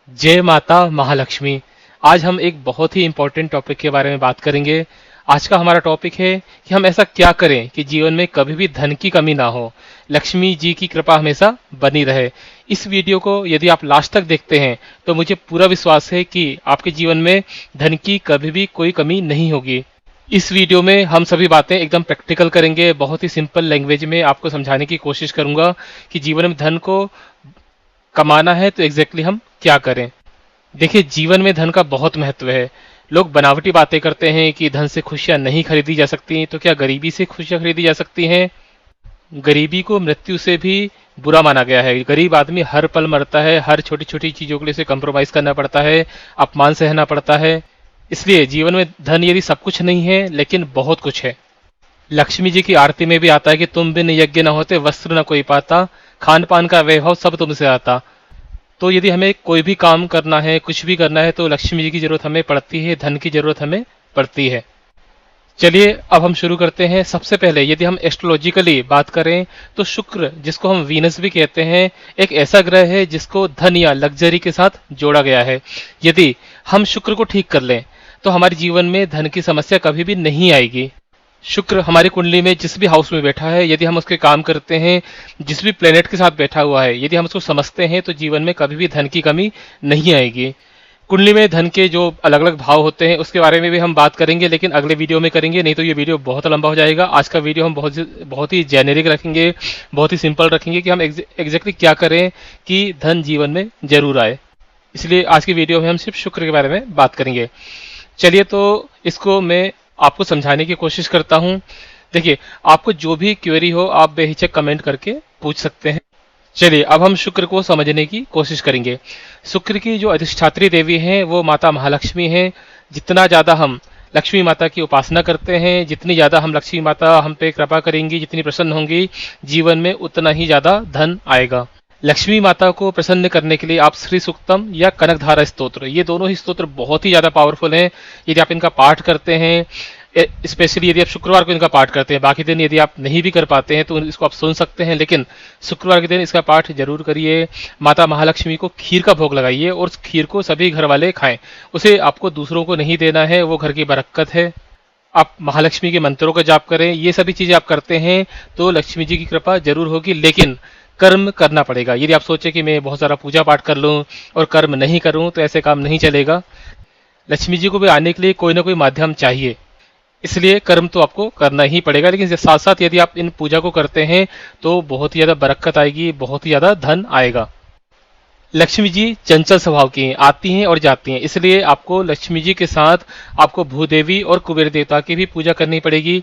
जय माता महालक्ष्मी। आज हम एक बहुत ही इंपॉर्टेंट टॉपिक के बारे में बात करेंगे। आज का हमारा टॉपिक है कि हम ऐसा क्या करें कि जीवन में कभी भी धन की कमी ना हो, लक्ष्मी जी की कृपा हमेशा बनी रहे। इस वीडियो को यदि आप लास्ट तक देखते हैं तो मुझे पूरा विश्वास है कि आपके जीवन में धन की कभी भी कोई कमी नहीं होगी। इस वीडियो में हम सभी बातें एकदम प्रैक्टिकल करेंगे, बहुत ही सिंपल लैंग्वेज में आपको समझाने की कोशिश करूंगा कि जीवन में धन को कमाना है तो एग्जैक्टली हम क्या करें। देखिए, जीवन में धन का बहुत महत्व है। लोग बनावटी बातें करते हैं कि धन से खुशियां नहीं खरीदी जा सकती, तो क्या गरीबी से खुशियां खरीदी जा सकती हैं? गरीबी को मृत्यु से भी बुरा माना गया है। गरीब आदमी हर पल मरता है, हर छोटी छोटी चीजों के लिए उसे कंप्रोमाइज करना पड़ता है, अपमान सहना पड़ता है। इसलिए जीवन में धन यदि सब कुछ नहीं है लेकिन बहुत कुछ है। लक्ष्मी जी की आरती में भी आता है कि तुम बिन यज्ञ न होते वस्त्र न कोई पाता, खान पान का वैभव सब तुमसे आता। तो यदि हमें कोई भी काम करना है, कुछ भी करना है, तो लक्ष्मी जी की जरूरत हमें पड़ती है, धन की जरूरत हमें पड़ती है। चलिए अब हम शुरू करते हैं। सबसे पहले यदि हम एस्ट्रोलॉजिकली बात करें तो शुक्र, जिसको हम वीनस भी कहते हैं, एक ऐसा ग्रह है जिसको धन या लग्जरी के साथ जोड़ा गया है। यदि हम शुक्र को ठीक कर लें तो हमारे जीवन में धन की समस्या कभी भी नहीं आएगी। शुक्र हमारी कुंडली में जिस भी हाउस में बैठा है, यदि हम उसके काम करते हैं, जिस भी प्लेनेट के साथ बैठा हुआ है, यदि हम उसको समझते हैं तो जीवन में कभी भी धन की कमी नहीं आएगी। कुंडली में धन के जो अलग अलग भाव होते हैं उसके बारे में भी हम बात करेंगे, लेकिन अगले वीडियो में करेंगे, नहीं तो ये वीडियो बहुत लंबा हो जाएगा। आज का वीडियो हम बहुत ही जेनेरिक रखेंगे, बहुत ही सिंपल रखेंगे कि हम एग्जैक्टली क्या करें कि धन जीवन में जरूर आए। इसलिए आज की वीडियो में हम सिर्फ शुक्र के बारे में बात करेंगे। चलिए तो इसको मैं आपको समझाने की कोशिश करता हूं। देखिए, आपको जो भी क्वेरी हो आप बेहिचक कमेंट करके पूछ सकते हैं। चलिए अब हम शुक्र को समझने की कोशिश करेंगे। शुक्र की जो अधिष्ठात्री देवी हैं वो माता महालक्ष्मी हैं। जितना ज्यादा हम लक्ष्मी माता की उपासना करते हैं, जितनी ज्यादा हम लक्ष्मी माता हम पे कृपा करेंगी, जितनी प्रसन्न होंगी, जीवन में उतना ही ज्यादा धन आएगा। लक्ष्मी माता को प्रसन्न करने के लिए आप श्री सूक्तम या कनकधारा स्तोत्र, ये दोनों ही स्तोत्र बहुत ही ज्यादा पावरफुल हैं। यदि आप इनका पाठ करते हैं, स्पेशली यदि आप शुक्रवार को इनका पाठ करते हैं, बाकी दिन यदि आप नहीं भी कर पाते हैं तो इसको आप सुन सकते हैं, लेकिन शुक्रवार के दिन इसका पाठ जरूर करिए। माता महालक्ष्मी को खीर का भोग लगाइए और उस खीर को सभी घर वाले खाएं। उसे आपको दूसरों को नहीं देना है, वो घर की बरकत है। आप महालक्ष्मी के मंत्रों का जाप करें। ये सभी चीजें आप करते हैं तो लक्ष्मी जी की कृपा जरूर होगी, लेकिन कर्म करना पड़ेगा। यदि आप सोचे कि मैं बहुत सारा पूजा पाठ कर लूं और कर्म नहीं करूं तो ऐसे काम नहीं चलेगा। लक्ष्मी जी को भी आने के लिए कोई ना कोई माध्यम चाहिए, इसलिए कर्म तो आपको करना ही पड़ेगा। लेकिन साथ साथ यदि आप इन पूजा को करते हैं तो बहुत ही ज्यादा बरकत आएगी, बहुत ही ज्यादा धन आएगा। लक्ष्मी जी चंचल स्वभाव की हैं, आती हैं और जाती हैं, इसलिए आपको लक्ष्मी जी के साथ आपको भूदेवी और कुबेर देवता की भी पूजा करनी पड़ेगी।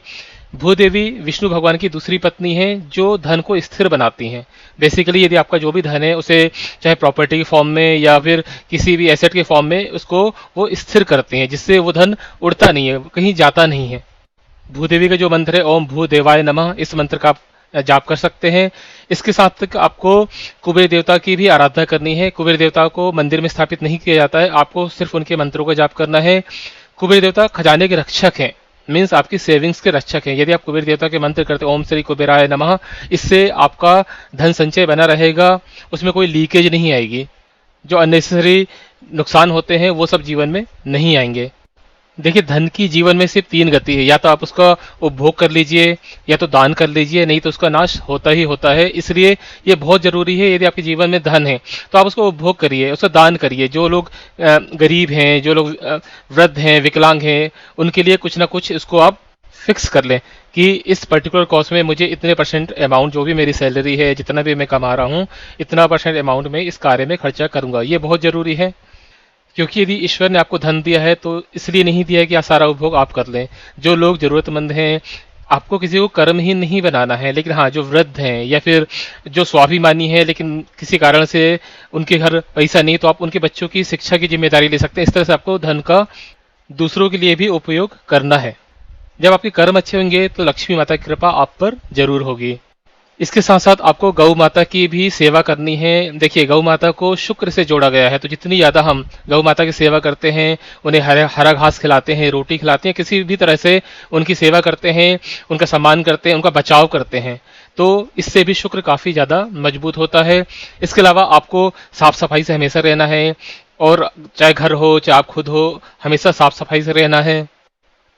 भूदेवी विष्णु भगवान की दूसरी पत्नी है जो धन को स्थिर बनाती हैं। बेसिकली यदि आपका जो भी धन है उसे चाहे प्रॉपर्टी के फॉर्म में या फिर किसी भी एसेट के फॉर्म में उसको वो स्थिर करती हैं, जिससे वो धन उड़ता नहीं है, कहीं जाता नहीं है। भूदेवी का जो मंत्र है ओम भू देवाय नमः, इस मंत्र का आप जाप कर सकते हैं। इसके साथ आपको कुबेर देवता की भी आराधना करनी है। कुबेर देवता को मंदिर में स्थापित नहीं किया जाता है, आपको सिर्फ उनके मंत्रों का जाप करना है। कुबेर देवता खजाने के रक्षक हैं, मीन्स आपकी सेविंग्स के रक्षक हैं। यदि आप कुबेर देवता के मंत्र करते ओम श्री कुबेराय नमः, इससे आपका धन संचय बना रहेगा, उसमें कोई लीकेज नहीं आएगी। जो अननेसेसरी नुकसान होते हैं वो सब जीवन में नहीं आएंगे। देखिए, धन की जीवन में सिर्फ तीन गति है, या तो आप उसका उपभोग कर लीजिए, या तो दान कर लीजिए, नहीं तो उसका नाश होता ही होता है। इसलिए ये बहुत जरूरी है, यदि आपके जीवन में धन है तो आप उसको उपभोग करिए, उसका दान करिए। जो लोग गरीब हैं, जो लोग वृद्ध हैं, विकलांग हैं, उनके लिए कुछ ना कुछ इसको आप फिक्स कर लें कि इस पर्टिकुलर कॉस्ट में मुझे इतने परसेंट अमाउंट, जो भी मेरी सैलरी है, जितना भी मैं कमा रहा हूँ, इतना परसेंट अमाउंट में इस कार्य में खर्चा करूंगा। ये बहुत जरूरी है, क्योंकि यदि ईश्वर ने आपको धन दिया है तो इसलिए नहीं दिया है कि सारा उपभोग आप कर लें। जो लोग जरूरतमंद हैं, आपको किसी को कर्महीन नहीं बनाना है, लेकिन हाँ, जो वृद्ध हैं या फिर जो स्वाभिमानी है लेकिन किसी कारण से उनके घर पैसा नहीं, तो आप उनके बच्चों की शिक्षा की जिम्मेदारी ले सकते हैं। इस तरह से आपको धन का दूसरों के लिए भी उपयोग करना है। जब आपके कर्म अच्छे होंगे तो लक्ष्मी माता की कृपा आप पर जरूर होगी। इसके साथ साथ आपको गौ माता की भी सेवा करनी है। देखिए, गौ माता को शुक्र से जोड़ा गया है, तो जितनी ज्यादा हम गौ माता की सेवा करते हैं, उन्हें हरा घास खिलाते हैं, रोटी खिलाते हैं, किसी भी तरह से उनकी सेवा करते हैं, उनका सम्मान करते हैं, उनका बचाव करते हैं, तो इससे भी शुक्र काफी ज्यादा मजबूत होता है। इसके अलावा आपको साफ सफाई से हमेशा रहना है। और चाहे घर हो चाहे आप खुद हो, हमेशा साफ सफाई से रहना है।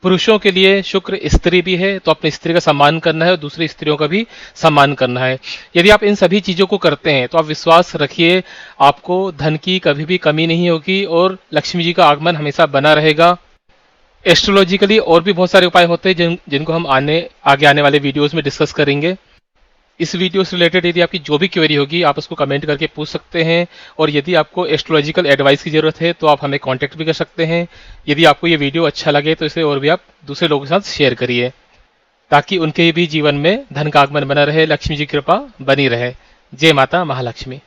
पुरुषों के लिए शुक्र स्त्री भी है, तो अपनी स्त्री का सम्मान करना है और दूसरी स्त्रियों का भी सम्मान करना है। यदि आप इन सभी चीजों को करते हैं तो आप विश्वास रखिए, आपको धन की कभी भी कमी नहीं होगी और लक्ष्मी जी का आगमन हमेशा बना रहेगा। एस्ट्रोलॉजिकली और भी बहुत सारे उपाय होते हैं जिनको हम आगे आने वाले वीडियोस में डिस्कस करेंगे। इस वीडियो से रिलेटेड यदि आपकी जो भी क्वेरी होगी आप उसको कमेंट करके पूछ सकते हैं, और यदि आपको एस्ट्रोलॉजिकल एडवाइस की जरूरत है तो आप हमें कांटेक्ट भी कर सकते हैं। यदि आपको ये वीडियो अच्छा लगे तो इसे और भी आप दूसरे लोगों के साथ शेयर करिए, ताकि उनके भी जीवन में धन का आगमन बना रहे, लक्ष्मी जी की कृपा बनी रहे। जय माता महालक्ष्मी।